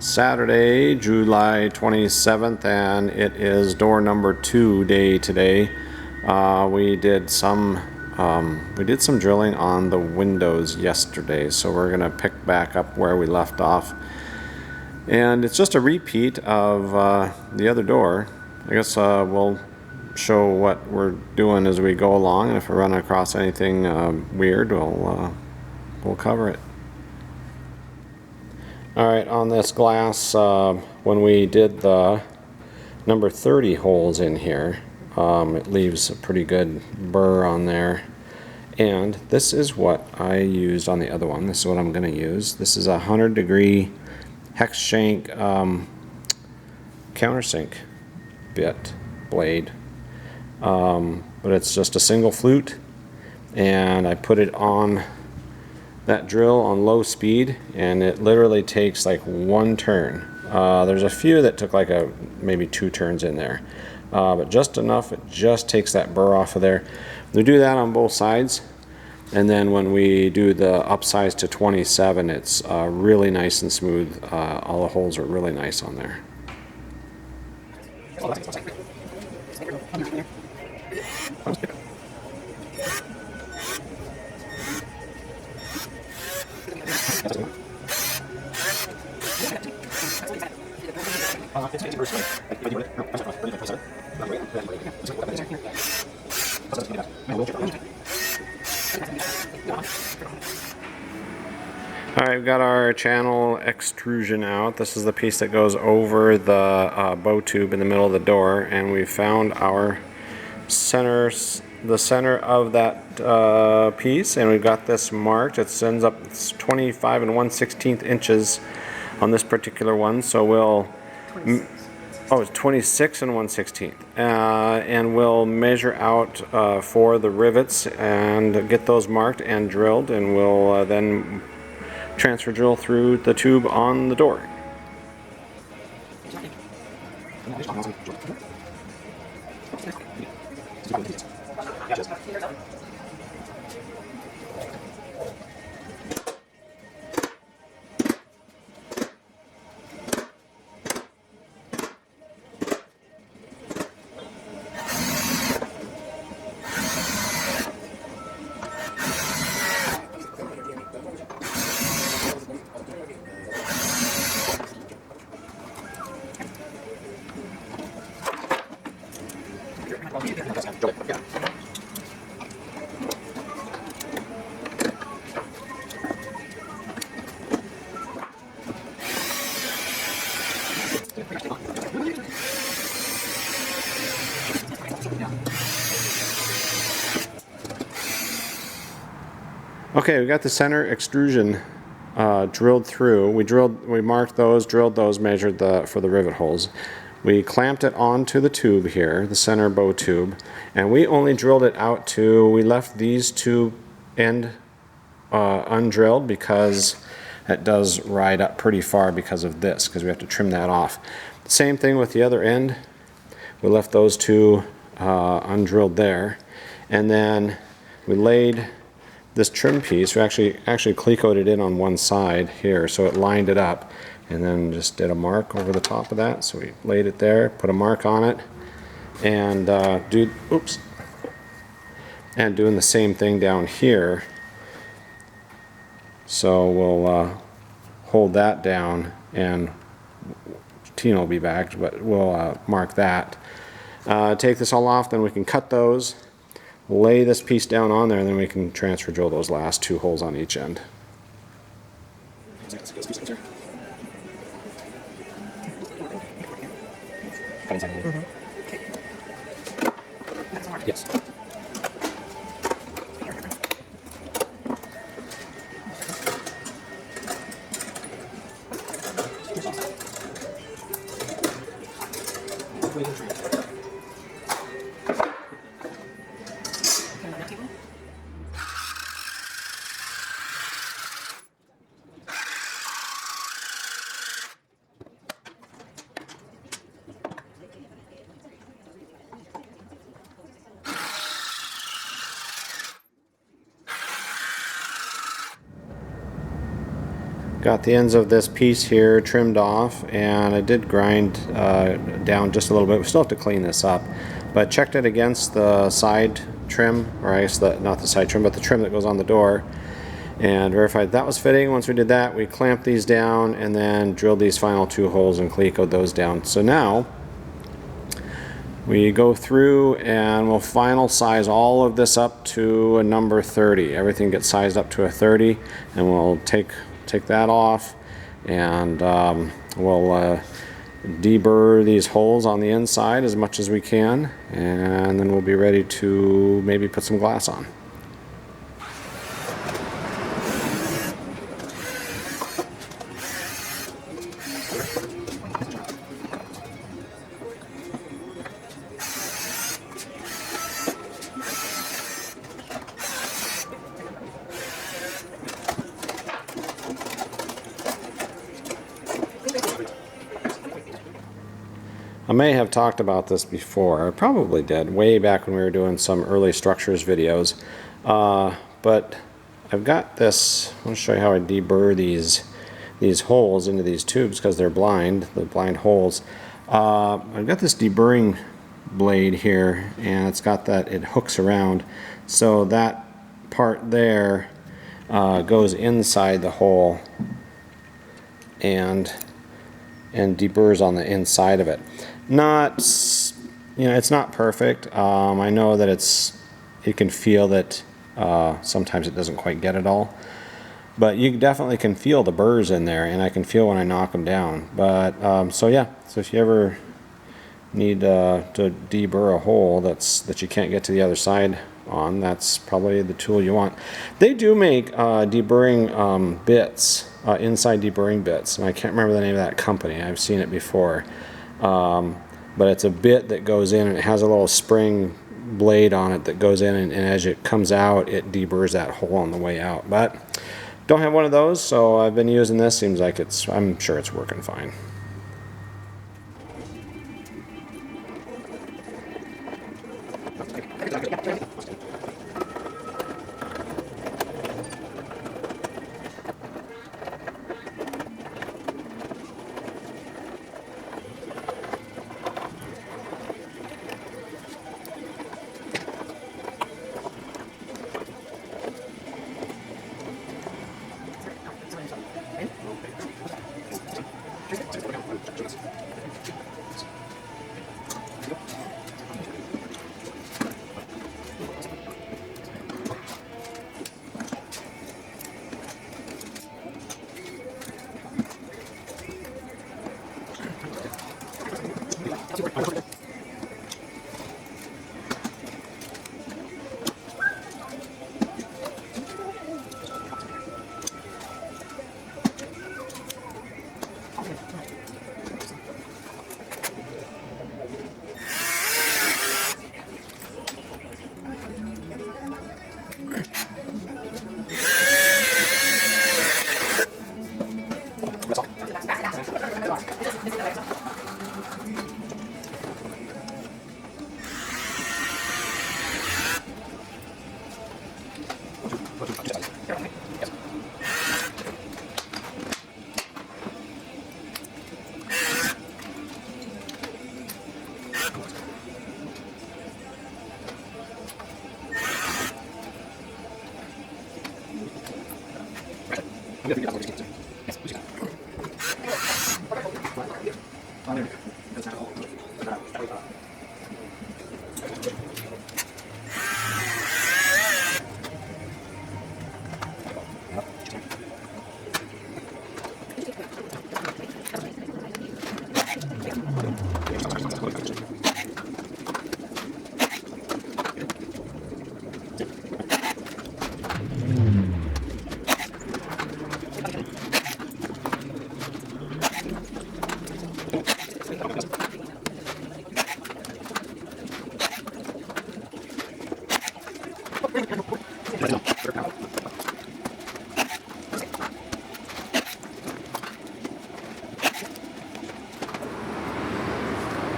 Saturday, July 27th, and it is door number 2 day today. We did some drilling on the windows yesterday, so we're gonna pick back up where we left off. And it's just a repeat of the other door. I guess we'll show what we're doing as we go along, and if we run across anything weird, we'll cover it. Alright, on this glass, when we did the number 30 holes in here, it leaves a pretty good burr on there. And this is what I used on the other one. This is what I'm going to use. This is a 100-degree hex shank countersink blade. But it's just a single flute, and I put it on that drill on low speed, and it literally takes like one turn. There's a few that took like maybe 2 turns in there, but just enough. It just takes that burr off of there. We do that on both sides, and then when we do the upsize to 27, it's really nice and smooth. All the holes are really nice on there. Alright, we've got our channel extrusion out. This is the piece that goes over the bow tube in the middle of the door, and we found our the center of that piece, and we've got this marked. It ends up, it's 25 and 1/16 inches on this particular one, so we'll it's 26 and 1/16, and we'll measure out for the rivets and get those marked and drilled, and we'll then transfer drill through the tube on the door. Okay, we got the center extrusion drilled through. We marked those, drilled those, measured for the rivet holes. We clamped it onto the tube here, the center bow tube, and we only drilled it out to, we left these two end undrilled because it does ride up pretty far because of this, because we have to trim that off. Same thing with the other end. We left those two undrilled there, and then we laid this trim piece. We actually cleat-coated it on one side here, so it lined it up, and then just did a mark over the top of that. So we laid it there, put a mark on it, and doing the same thing down here. So we'll hold that down, and Tina will be back, but we'll mark that. Take this all off, then we can cut those, lay this piece down on there, and then we can transfer drill those last 2 holes on each end. Yes. Got the ends of this piece here trimmed off, and I did grind down just a little bit. We still have to clean this up, but checked it against the side trim, or I guess not the side trim, but the trim that goes on the door, and verified that was fitting. Once we did that, we clamped these down and then drilled these final 2 holes and clecoed those down. So now we go through and we'll final size all of this up to a number 30. Everything gets sized up to a 30, and we'll take that off, and we'll deburr these holes on the inside as much as we can, and then we'll be ready to maybe put some glass on. I may have talked about this before. I probably did, way back when we were doing some early structures videos. But I've got this. I want to show you how I deburr these holes into these tubes because they're blind, the blind holes. I've got this deburring blade here, and it's got that, it hooks around. So that part there goes inside the hole and deburrs on the inside of it. Not, it's not perfect. I know that you can feel that sometimes it doesn't quite get it all, but you definitely can feel the burrs in there, and I can feel when I knock them down. But so yeah, so if you ever need to deburr a hole that you can't get to the other side on, that's probably the tool you want. They do make deburring bits, inside deburring bits, and I can't remember the name of that company. I've seen it before. But it's a bit that goes in, and it has a little spring blade on it that goes in, and as it comes out, it deburrs that hole on the way out. But don't have one of those, so I've been using this. Seems like I'm sure it's working fine.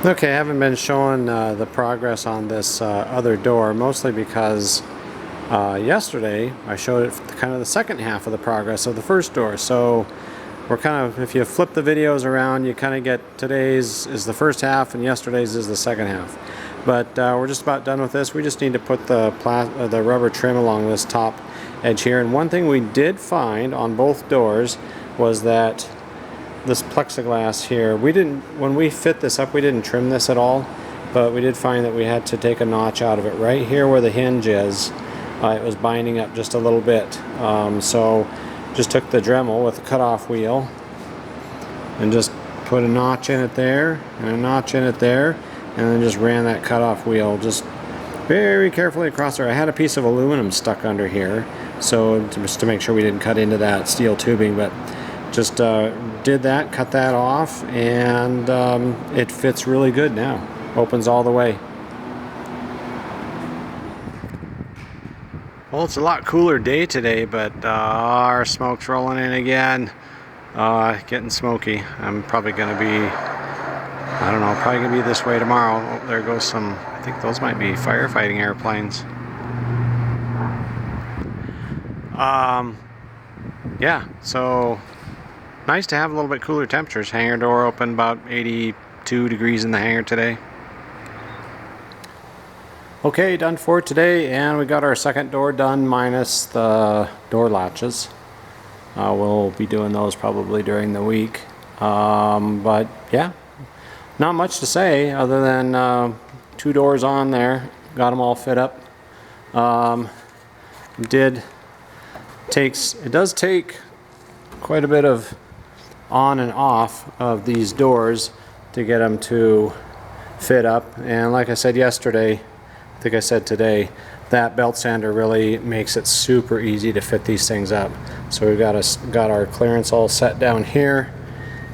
Okay, I haven't been showing the progress on this other door, mostly because yesterday I showed it kind of the second half of the progress of the first door. So we're kind of, if you flip the videos around, you kind of get today's is the first half and yesterday's is the second half. But we're just about done with this. We just need to put the rubber trim along this top edge here. And one thing we did find on both doors was that this plexiglass here, when we fit this up, we didn't trim this at all, but we did find that we had to take a notch out of it right here where the hinge is. It was binding up just a little bit, so just took the Dremel with a cutoff wheel and just put a notch in it there and a notch in it there, and then just ran that cutoff wheel just very carefully across there. I had a piece of aluminum stuck under here, so just to make sure we didn't cut into that steel tubing, but just did that, cut that off, and it fits really good now. Opens all the way. Well, it's a lot cooler day today, but our smoke's rolling in again. Getting smoky. I'm probably going to be, I don't know, probably going to be this way tomorrow. Oh, there goes some, I think those might be firefighting airplanes. Yeah, so nice to have a little bit cooler temperatures. Hangar door open, about 82 degrees in the hangar today. Okay, done for today, and we got our second door done minus the door latches. We'll be doing those probably during the week. But yeah, not much to say other than 2 doors on there. Got them all fit up. It does take quite a bit of on and off of these doors to get them to fit up. And like I said yesterday, I think I said today, that belt sander really makes it super easy to fit these things up. So we've got our clearance all set down here,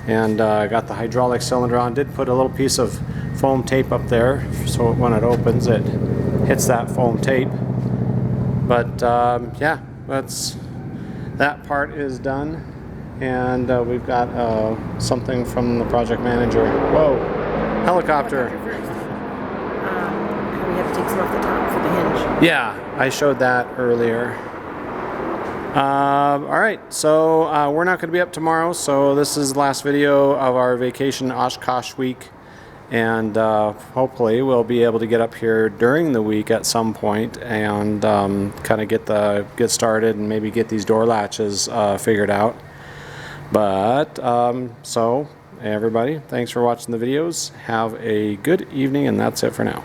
and got the hydraulic cylinder on. Did put a little piece of foam tape up there, so when it opens it hits that foam tape. But yeah, that part is done, and we've got something from the project manager. Whoa, helicopter. We have to take some off the top for the hinge. Yeah, I showed that earlier. Alright, so we're not going to be up tomorrow, so this is the last video of our vacation Oshkosh week, and hopefully we'll be able to get up here during the week at some point and kind of get started and maybe get these door latches figured out. But so everybody, thanks for watching the videos. Have a good evening, and that's it for now.